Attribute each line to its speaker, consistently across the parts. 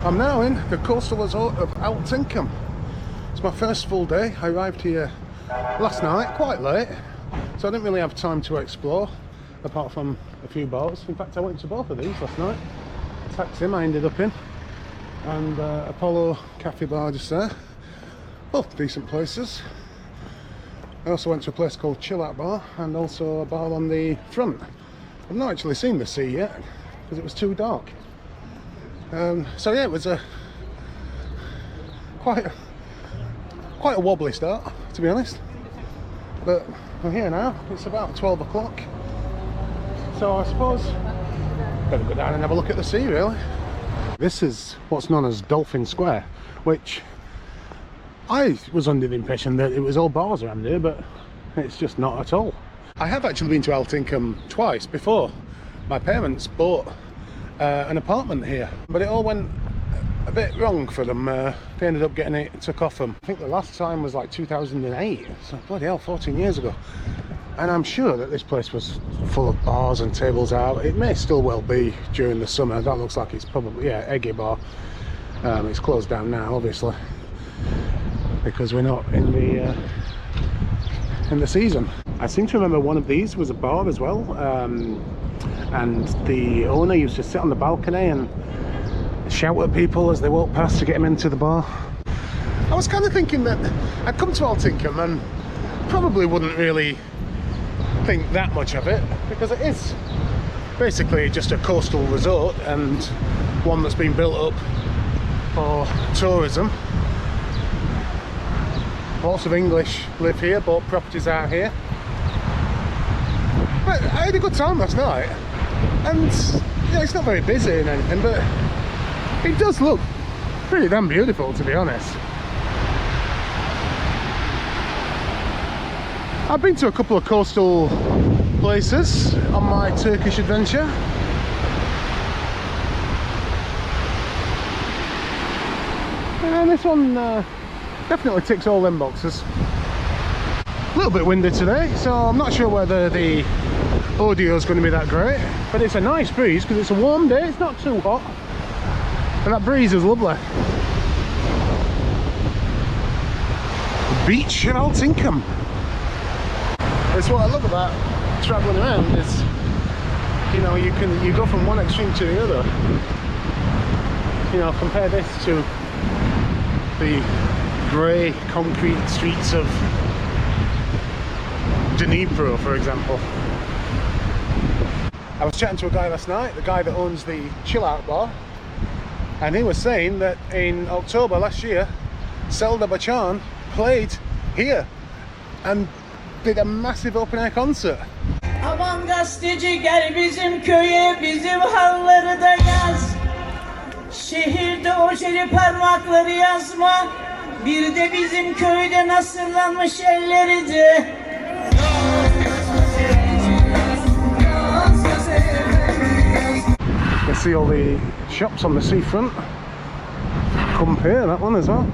Speaker 1: I'm now in the coastal resort of Altinkum. It's my first full day. I arrived here last night, quite late, so I didn't really have time to explore, apart from a few bars. In fact, I went to both of these last night. Taksim I ended up in, and Apollo Cafe Bar just there. Both decent places. I also went to a place called Chill Out Bar, and also a bar on the front. I've not actually seen the sea yet, because it was too dark. So yeah, it was quite a wobbly start, to be honest. But we're here now. It's about 12 o'clock. So I suppose better go down and have a look at the sea, really. This is what's known as Dolphin Square, which I was under the impression that it was all bars around here, but it's just not at all. I have actually been to Altinkum twice before. My parents bought an apartment here, but it all went a bit wrong for them. They ended up getting it took off them. I think the last time was like 2008, so bloody hell, 14 years ago. And I'm sure that this place was full of bars and tables out. It may still well be during the summer. That looks like it's probably, yeah, Eggy Bar. It's closed down now, obviously, because we're not in the season. I seem to remember one of these was a bar as well, and the owner used to sit on the balcony and shout at people as they walk past to get them into the bar. I was kind of thinking that I'd come to Altinkum and probably wouldn't really think that much of it, because it is basically just a coastal resort and one that's been built up for tourism. Lots of English live here, bought properties out here. But I had a good time last night, and yeah, it's not very busy and anything, but it does look pretty damn beautiful, to be honest. I've been to a couple of coastal places on my Turkish adventure. And this one definitely ticks all them boxes. A little bit windy today, so I'm not sure whether the audio is going to be that great, but it's a nice breeze because it's a warm day. It's not too hot, and that breeze is lovely. The beach in Altinkum. That's what I love about travelling around, is, you know, you go from one extreme to the other. You know, compare this to the grey concrete streets of Didim, for example. I was chatting to a guy last night, the guy that owns the Chill Out Bar, and he was saying that in October last year, Selda Bachan played here and did a massive open air concert.
Speaker 2: Aman gazeteci gel bizim köye, bizim halları da yaz. Şehirde ojeli parmakları yazma. Bir de bizim köyde nasırlanmış elleriydi.
Speaker 1: You can see all the shops on the seafront. Come here, that one as well.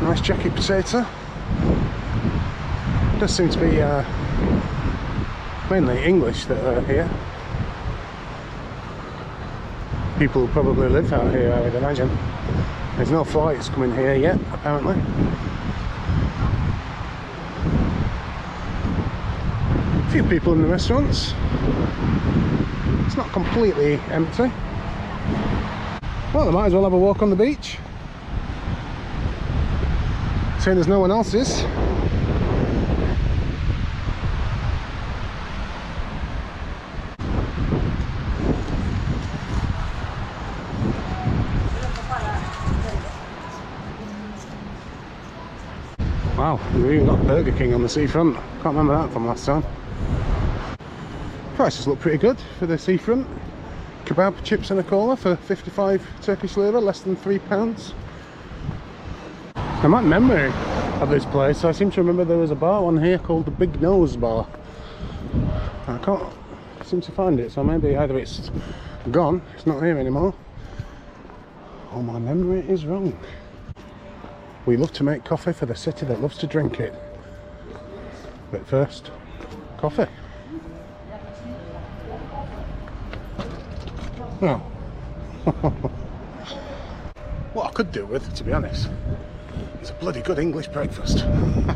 Speaker 1: Nice jacket potato. Does seem to be mainly English that are here. People who probably live out here, I would imagine. There's no flights coming here yet, apparently. A few people in the restaurants. It's not completely empty. Well, I might as well have a walk on the beach, seeing as no one else is. Wow, we've even got Burger King on the seafront. Can't remember that from last time. Prices look pretty good for the seafront. Kebab, chips and a cola for 55 Turkish lira, less than £3. My memory of this place, I seem to remember there was a bar on here called the Big Nose Bar. I can't seem to find it, so maybe either it's gone, it's not here anymore, or my memory is wrong. We love to make coffee for the city that loves to drink it. But first, coffee. Oh. What I could do with, to be honest, is a bloody good English breakfast. And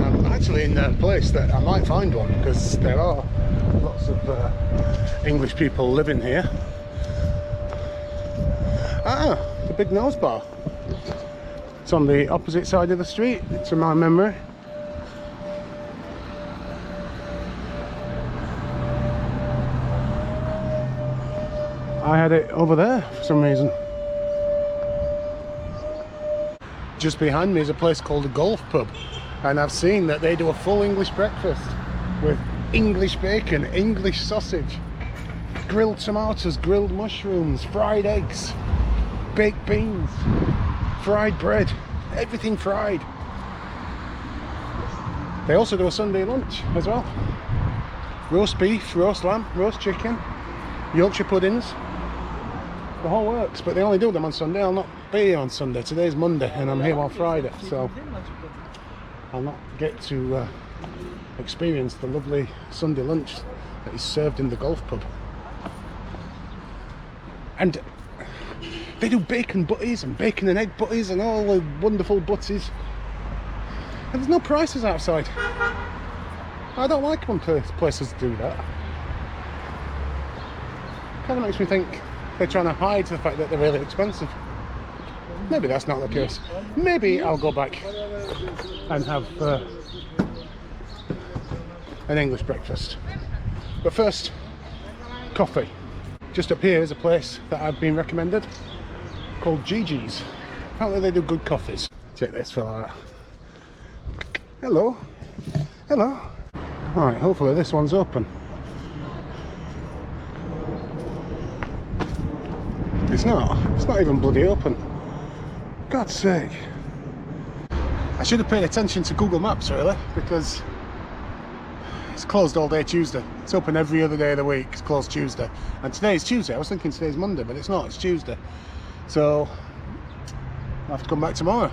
Speaker 1: I'm actually in a place that I might find one, because there are lots of English people living here. Ah, the Big Nose Bar. It's on the opposite side of the street, to my memory. I had it over there for some reason. Just behind me is a place called the Golf Pub, and I've seen that they do a full English breakfast with English bacon, English sausage, grilled tomatoes, grilled mushrooms, fried eggs, baked beans, fried bread, everything fried. They also do a Sunday lunch as well. Roast beef, roast lamb, roast chicken, Yorkshire puddings, the whole works, but they only do them on Sunday. I'll not be here on Sunday. Today's Monday and I'm here on Friday, so I'll not get to experience the lovely Sunday lunch that is served in the Golf Pub. And they do bacon butties and bacon and egg butties and all the wonderful butties. And there's no prices outside. I don't like when places do that. Kind of makes me think they're trying to hide the fact that they're really expensive. Maybe that's not the case. Maybe I'll go back and have an English breakfast. But first, coffee. Just up here is a place that I've been recommended called Gigi's. Apparently they do good coffees. Check this fella out. Hello. Hello. Alright, hopefully this one's open. It's not even bloody open. God's sake. I should have paid attention to Google Maps really, because it's closed all day Tuesday. It's open every other day of the week. It's closed Tuesday. And today's Tuesday. I was thinking today's Monday, but it's not, it's Tuesday. So I'll have to come back tomorrow.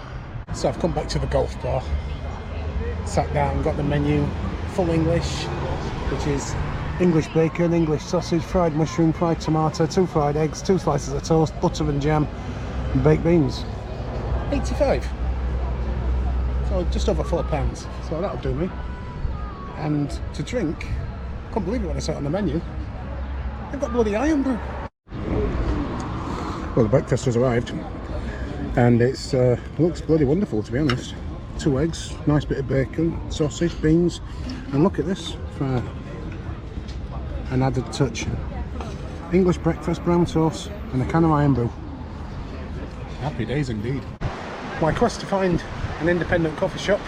Speaker 1: So I've come back to the Golf Bar, sat down, got the menu, full English, which is English bacon, English sausage, fried mushroom, fried tomato, 2 fried eggs, 2 slices of toast, butter and jam, and baked beans. 85. So just over £4. So that'll do me. And to drink, I can't believe it when I saw it on the menu, they've got bloody iron brew. Well, the breakfast has arrived, and it's looks bloody wonderful, to be honest. 2 eggs, nice bit of bacon, sausage, beans, and look at this for an added touch. English breakfast, brown toast, and a can of iron brew. Happy days indeed. My quest to find an independent coffee shop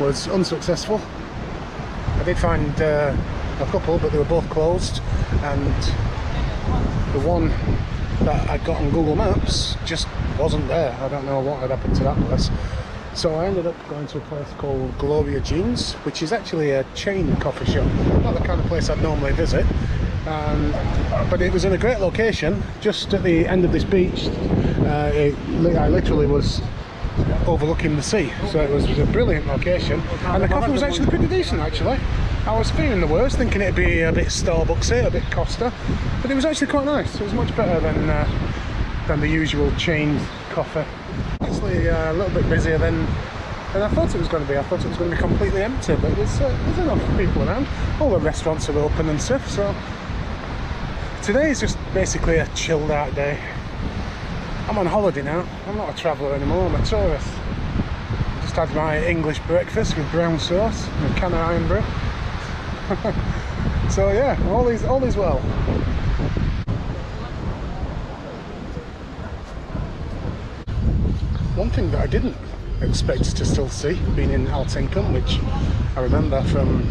Speaker 1: was unsuccessful. I did find a couple, but they were both closed, and the one that I got on Google Maps just wasn't there. I don't know what had happened to that place. So I ended up going to a place called Gloria Jeans, which is actually a chain coffee shop. Not the kind of place I'd normally visit, but it was in a great location, just at the end of this beach. I literally was overlooking the sea, so it was a brilliant location, and the coffee was actually pretty decent actually. I was fearing the worst, thinking it'd be a bit Starbucksy, a bit Costa, but it was actually quite nice. It was much better than the usual chain coffee. Actually a little bit busier than I thought it was going to be. I thought it was going to be completely empty, but there's enough people around. All the restaurants are open and stuff, so today is just basically a chilled out day. I'm on holiday now. I'm not a traveller anymore, I'm a tourist. Just had my English breakfast with brown sauce and a can of iron brew. So yeah, all is well. One thing that I didn't expect to still see, being in Altinkum, which I remember from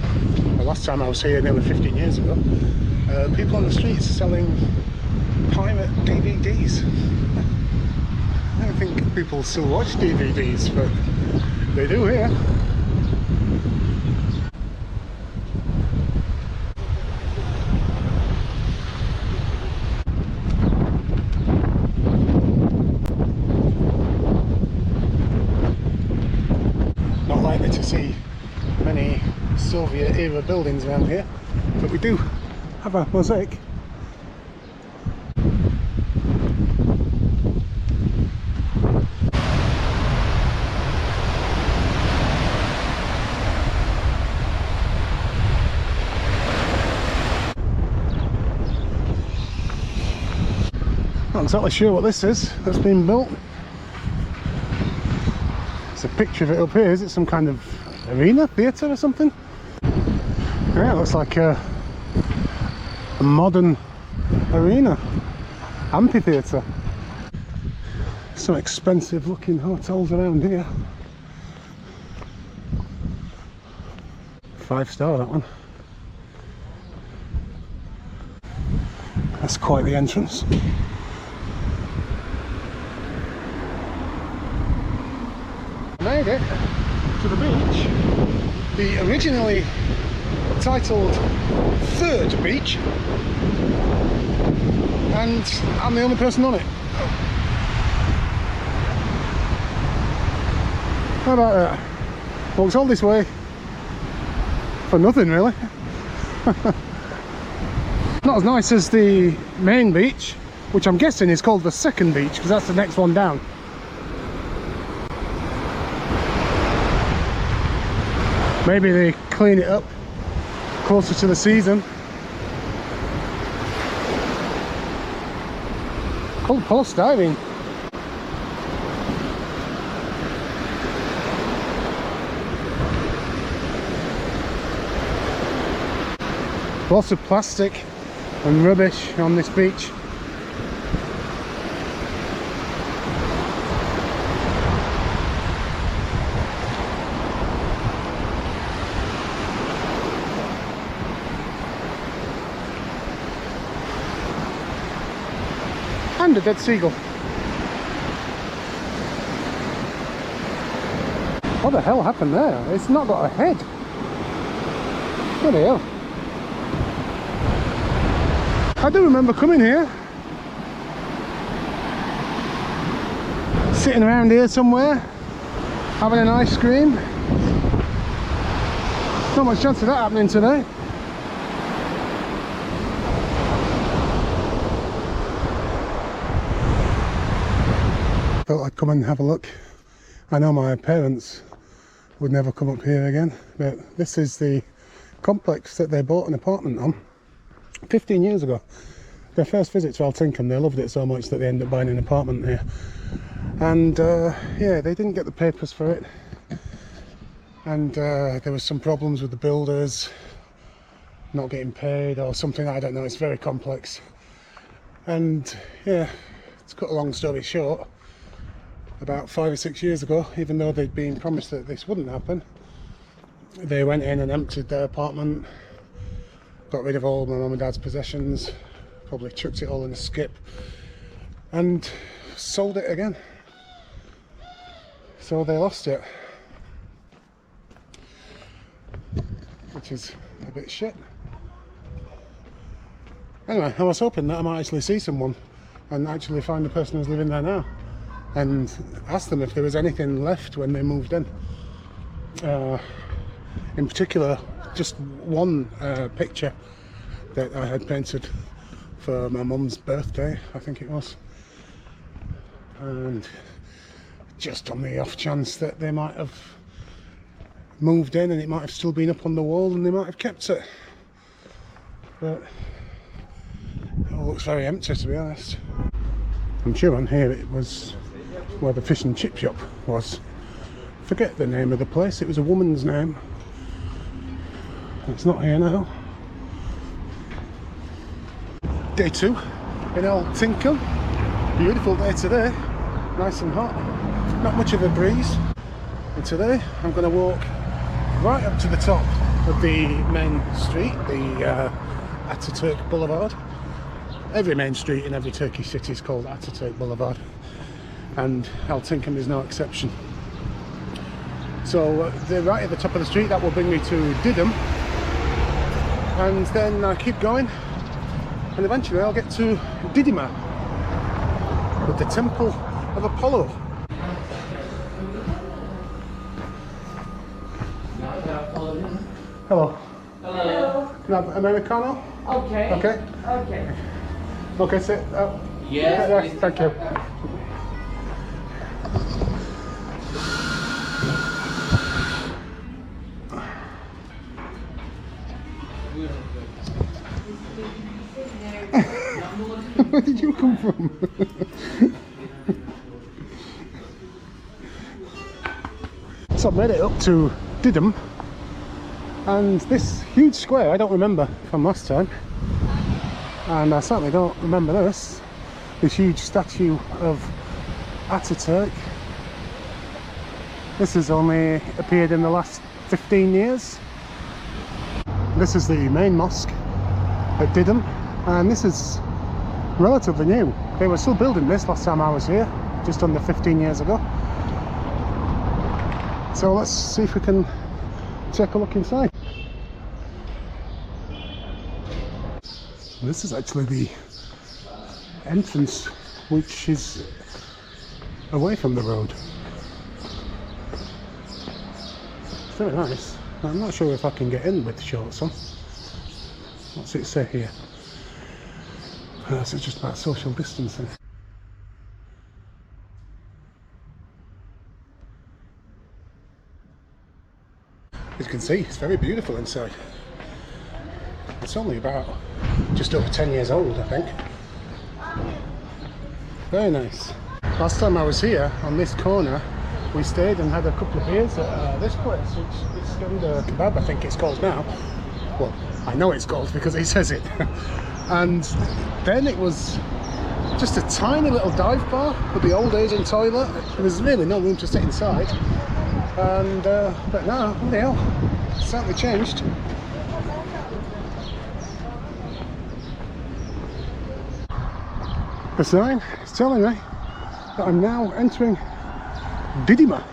Speaker 1: the last time I was here nearly 15 years ago, people on the streets selling pirate DVDs. I don't think people still watch DVDs, but they do here. Not likely to see many Soviet era buildings around here, but we do have a mosaic. Not exactly sure what this is that's been built. It's a picture of it up here. Is it some kind of arena, theatre or something? Yeah, it looks like a modern arena, amphitheatre. Some expensive looking hotels around here. 5-star, that one. That's quite the entrance. Made it to the beach. The originally titled third beach, and I'm the only person on it. How about that? Walked all this way for nothing, really. Not as nice as the main beach, which I'm guessing is called the second beach because that's the next one down. Maybe they clean it up closer to the season. Called post diving. Lots of plastic and rubbish on this beach. And a dead seagull. What the hell happened there? It's not got a head. Bloody hell. I do remember coming here, sitting around here somewhere, having an ice cream. Not much chance of that happening today. Thought I'd come and have a look. I know my parents would never come up here again, but this is the complex that they bought an apartment on 15 years ago. Their first visit to Altinkum, they loved it so much that they ended up buying an apartment here. And yeah, they didn't get the papers for it, and there was some problems with the builders not getting paid or something, I don't know. It's very complex. And yeah, to cut a long story short, about 5 or 6 years ago, even though they'd been promised that this wouldn't happen, they went in and emptied their apartment, got rid of all my mum and dad's possessions, probably chucked it all in a skip, and sold it again. So they lost it, which is a bit shit. Anyway, I was hoping that I might actually see someone and actually find the person who's living there now and ask them if there was anything left when they moved in. In particular, just one picture that I had painted for my mum's birthday, I think it was, and just on the off chance that they might have moved in and it might have still been up on the wall and they might have kept it, but it all looks very empty, to be honest. I'm sure on here it was where the fish and chip shop was. Forget the name of the place, it was a woman's name. It's not here now. Day 2 in Altinkum. Beautiful day today, nice and hot, not much of a breeze. And today I'm going to walk right up to the top of the main street, the Atatürk Boulevard. Every main street in every Turkish city is called Atatürk Boulevard, and Altinkum is no exception. So they're right at the top of the street. That will bring me to Didim, and then I keep going, and eventually I'll get to Didim with the Temple of Apollo. Hello.
Speaker 3: Hello.
Speaker 1: Can I have Americano?
Speaker 3: Okay.
Speaker 1: Okay.
Speaker 3: Okay.
Speaker 1: Okay, sit.
Speaker 3: Yes,
Speaker 1: yeah,
Speaker 3: please.
Speaker 1: thank you. Where did you come from? So I made it up to Didim, and this huge square I don't remember from last time, and I certainly don't remember this huge statue of Ataturk. This has only appeared in the last 15 years. This is the main mosque at Didim, and this is relatively new. They were still building this last time I was here, just under 15 years ago. So let's see if we can take a look inside. This is actually the entrance, which is away from the road. It's very nice. I'm not sure if I can get in with shorts on. What's it say here? So it's just about social distancing. As you can see, it's very beautiful inside. It's only about just over 10 years old, I think. Very nice. Last time I was here on this corner, we stayed and had a couple of beers at this place, which is Iskandar Kebab, I think it's called now. Well, I know it's called because it says it. And then it was just a tiny little dive bar with the old Asian toilet. There was really no room to sit inside. And but now, it's certainly changed. The sign is telling me that I'm now entering Didim.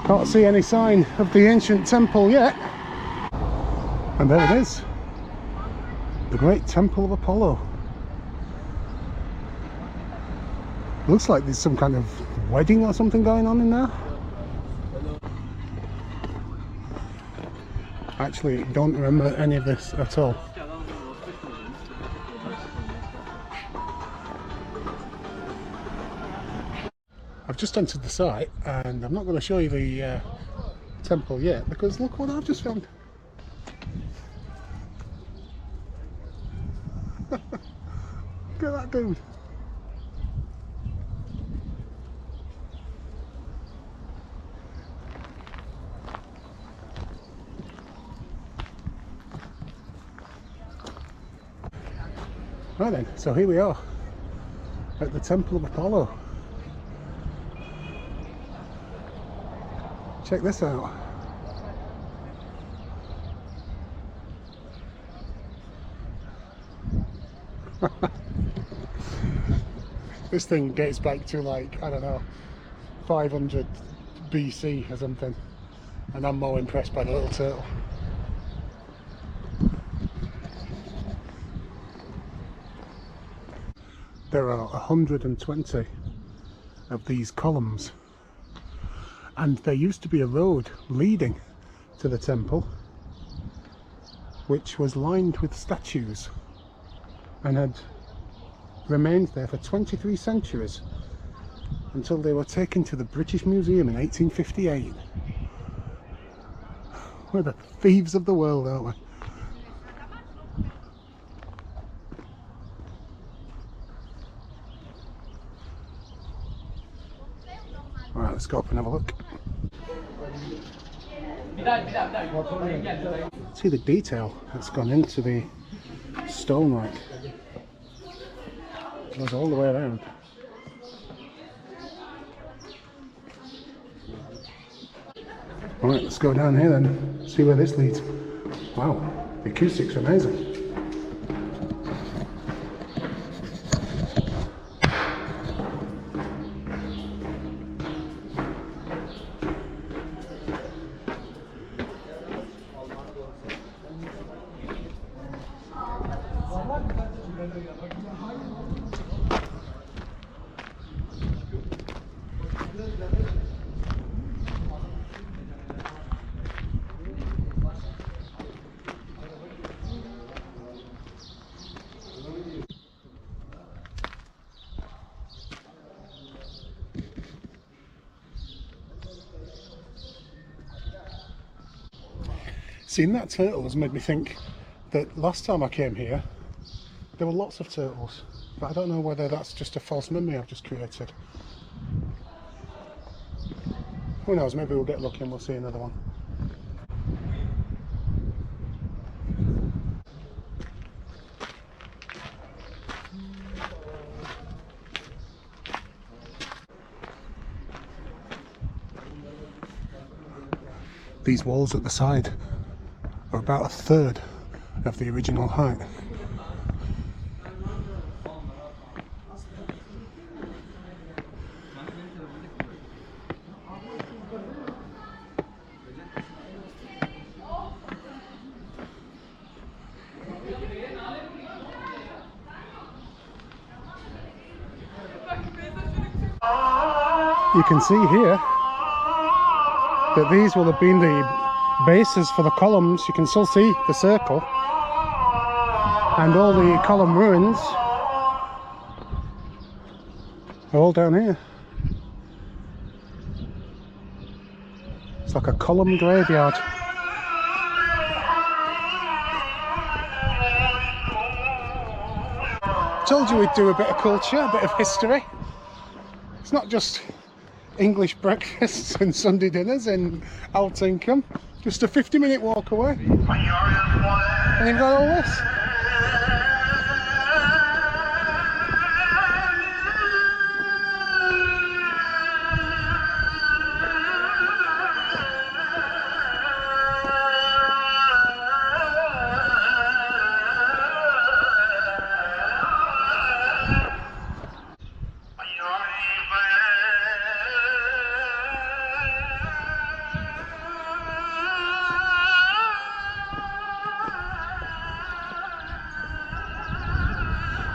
Speaker 1: Can't see any sign of the ancient temple yet. And there it is, the great temple of Apollo. Looks like there's some kind of wedding or something going on in there. Actually, don't remember any of this at all. I've just entered the site, and I'm not going to show you the temple yet, because look what I've just found. Look at that dude. Right then, so here we are at the Temple of Apollo. Check this out. This thing dates back to, like, I don't know, 500 BC or something, and I'm more impressed by the little turtle. There are 120 of these columns, and there used to be a road leading to the temple which was lined with statues and had remained there for 23 centuries until they were taken to the British Museum in 1858. We're the thieves of the world, aren't we? Alright, let's go up and have a look. See the detail that's gone into the stonework. It goes all the way around. Alright, let's go down here then, see where this leads. Wow, the acoustics are amazing. Seeing that turtle has made me think that last time I came here there were lots of turtles, but I don't know whether that's just a false memory I've just created. Who knows, maybe we'll get lucky and we'll see another one. These walls at the side are about a third of the original height. You can see here that these will have been the bases for the columns. You can still see the circle and all the column ruins are all down here. It's like a column graveyard. Told you we'd do a bit of culture, a bit of history. It's not just English breakfasts and Sunday dinners in Altinkum. Just a 50-minute walk away. And you've got all this.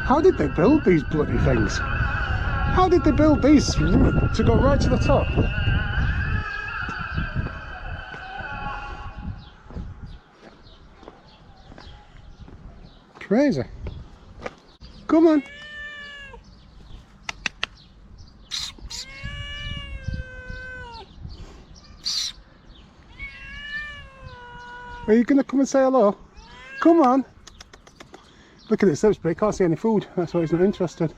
Speaker 1: How did they build these bloody things? How did they build these to go right to the top? Crazy. Come on. Are you going to come and say hello? Come on. Look at it, steps, but he can't see any food. That's why he's not interested.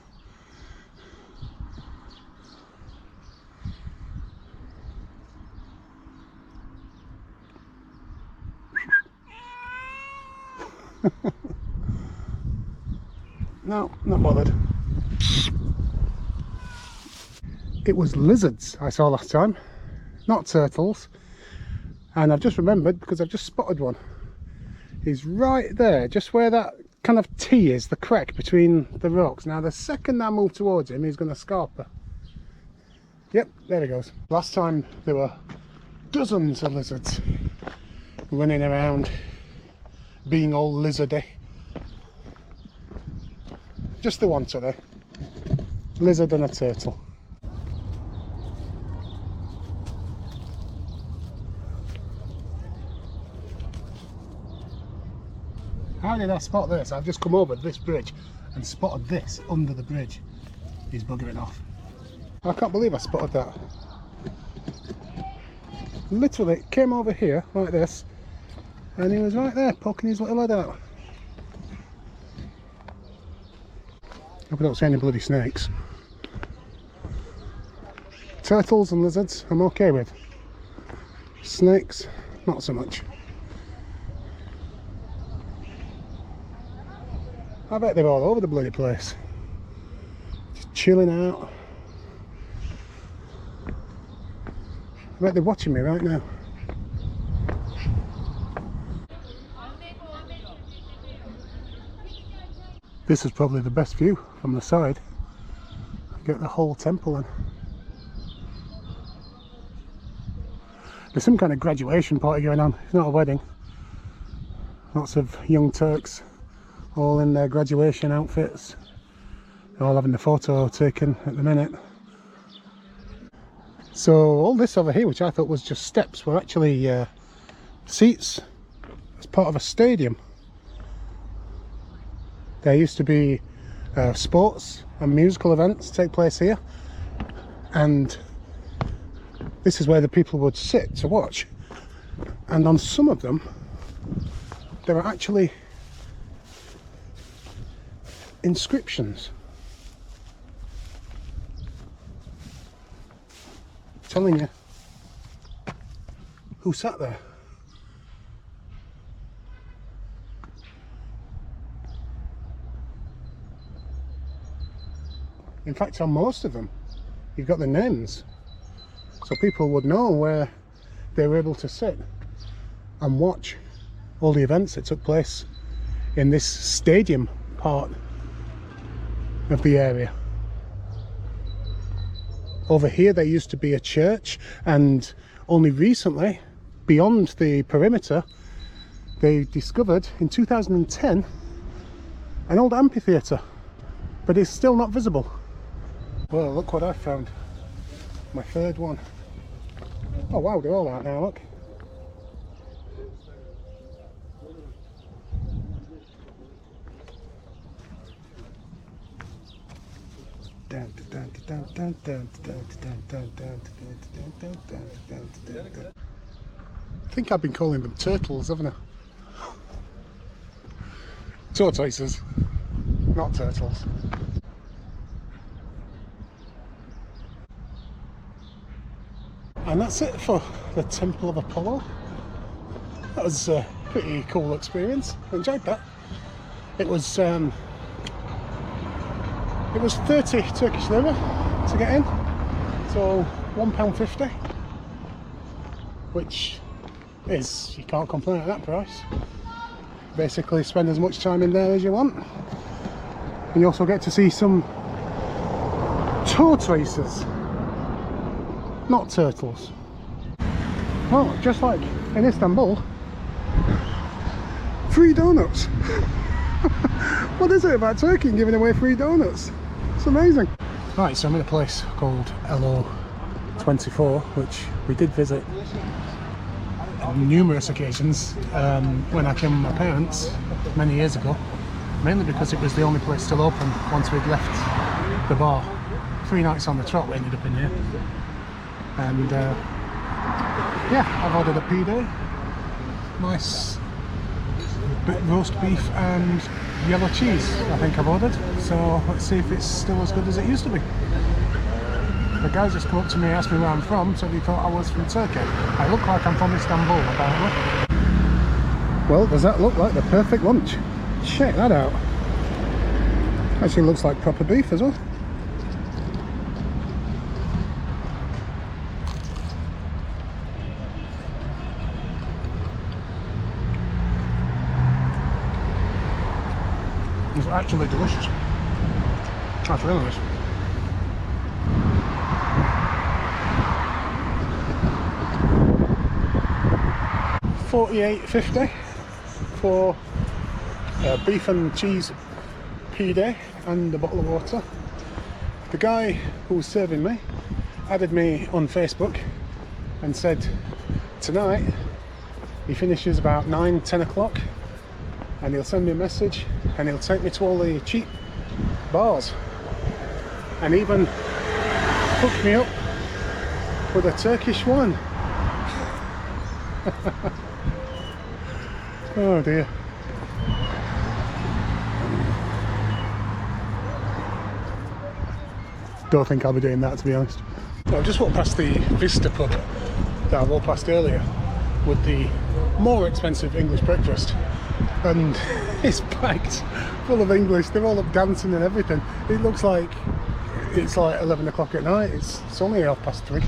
Speaker 1: No, not bothered. It was lizards I saw last time, not turtles. And I've just remembered because I've just spotted one. He's right there, just where that kind of T is, the crack between the rocks. Now the second I move towards him, he's going to scarper. Yep, there he goes. Last time there were dozens of lizards running around, being all lizardy. Just the one today. Lizard and a turtle. How did I spot this? I've just come over this bridge and spotted this under the bridge. He's buggering off. I can't believe I spotted that. Literally came over here like this and he was right there poking his little head out. Hope I don't see any bloody snakes. Turtles and lizards I'm okay with. Snakes, not so much. I bet they're all over the bloody place. Just chilling out. I bet they're watching me right now. This is probably the best view from the side. Get the whole temple in. There's some kind of graduation party going on. It's not a wedding. Lots of young Turks all in their graduation outfits. They're all having the photo taken at the minute. So all this over here, which I thought was just steps, were actually seats as part of a stadium. There used to be sports and musical events take place here, and this is where the people would sit to watch. And on some of them there are actually inscriptions telling you who sat there. In fact, on most of them, you've got the names, so people would know where they were able to sit and watch all the events that took place in this stadium part of the area. Over here there used to be a church, and only recently, beyond the perimeter, they discovered in 2010 an old amphitheatre, but it's still not visible. Well, look what I found. My third one. Oh wow, they're all out now, look. I think I've been calling them turtles, haven't I? Tortoises, not turtles. And that's it for the Temple of Apollo. That was a pretty cool experience. I enjoyed that. It was 30 Turkish lira to get in, so £1.50, which is, you can't complain at that price. Basically spend as much time in there as you want, and you also get to see some tortoises, not turtles. Well, just like in Istanbul, free donuts. What is it about Turkey and giving away free donuts? It's amazing. Right, so I'm in a place called LO24, which we did visit on numerous occasions when I came with my parents many years ago, mainly because it was the only place still open once we'd left the bar. 3 nights on the trot we ended up in here, and yeah, I've ordered a PD, nice bit roast beef and yellow cheese I think I've ordered, so let's see if it's still as good as it used to be. The guy just come up to me, asked me where I'm from, said he thought I was from Turkey. I look like I'm from Istanbul apparently. Well, does that look like the perfect lunch? Check that out. Actually looks like proper beef as well. It's actually delicious. That's really nice. £48.50 for beef and cheese PD and a bottle of water. The guy who was serving me added me on Facebook and said tonight he finishes about 9-10 o'clock, and he'll send me a message and he'll take me to all the cheap bars and even hook me up with a Turkish one. Oh dear. Don't think I'll be doing that, to be honest. So I've just walked past the Vista pub that I walked past earlier with the more expensive English breakfast, and it's packed full of English. They're all up dancing and everything. It looks like it's like 11 o'clock at night. It's only 3:30.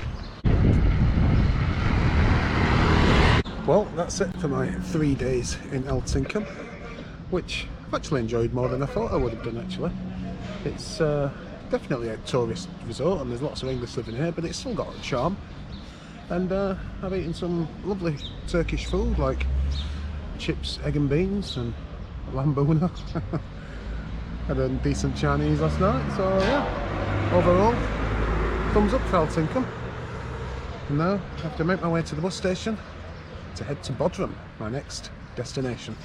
Speaker 1: Well, that's it for my 3 days in Altinkum, which I've actually enjoyed more than I thought I would have done actually. It's definitely a tourist resort and there's lots of English living here, but it's still got a charm. And I've eaten some lovely Turkish food like chips, egg and beans and lambuna. Had a decent Chinese last night, so yeah, overall, thumbs up for Altinkum. And now I have to make my way to the bus station to head to Bodrum, my next destination.